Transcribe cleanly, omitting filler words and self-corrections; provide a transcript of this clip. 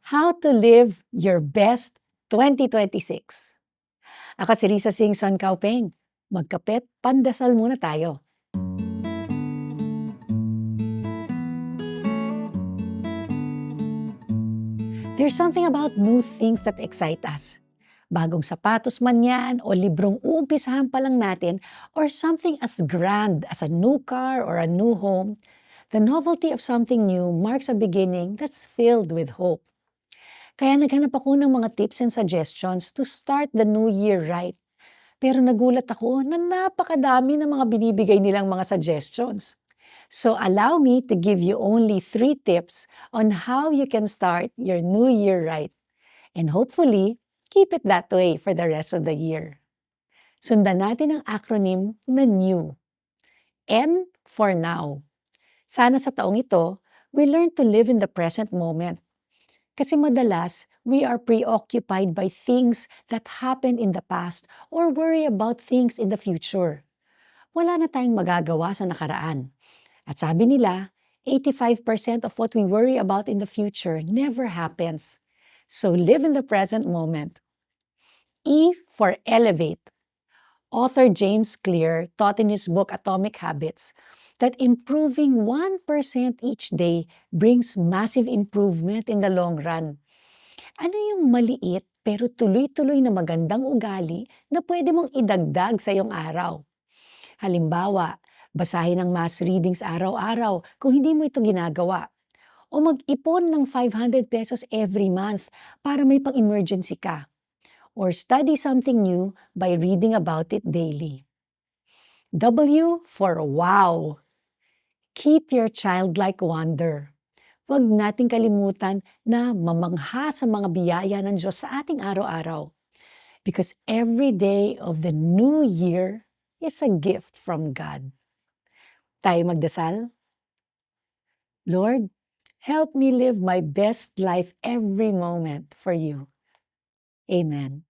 How to live your best 2026. Ako si Risa Singh Son Kaupeng. Magkapet, pandasal muna tayo. There's something about new things that excite us. Bagong sapatos man yan o librong uumpisahan pa lang natin or something as grand as a new car or a new home, the novelty of something new marks a beginning that's filled with hope. Kaya naghanap ako ng mga tips and suggestions to start the new year right. Pero nagulat ako na napakadami ng mga binibigay nilang mga suggestions. So allow me to give you only 3 tips on how you can start your new year right. And hopefully, keep it that way for the rest of the year. Sundan natin ang acronym na NEW. N for now. Sana sa taong ito, we learn to live in the present moment. Kasi madalas, we are preoccupied by things that happened in the past or worry about things in the future. Wala na tayong magagawa sa nakaraan. At sabi nila, 85% of what we worry about in the future never happens. So live in the present moment. E for elevate. Author James Clear taught in his book Atomic Habits that improving 1% each day brings massive improvement in the long run. Ano yung maliit pero tuloy-tuloy na magandang ugali na pwede mong idagdag sa iyong araw? Halimbawa, basahin ang mass readings araw-araw kung hindi mo ito ginagawa. O mag-ipon ng 500 pesos every month para may pang-emergency ka. Or study something new by reading about it daily. W for wow. Keep your childlike wonder. Huwag nating kalimutan na mamangha sa mga biyaya ng Diyos sa ating araw-araw. Because every day of the new year is a gift from God. Tayo magdasal? Lord, help me live my best life every moment for you. Amen.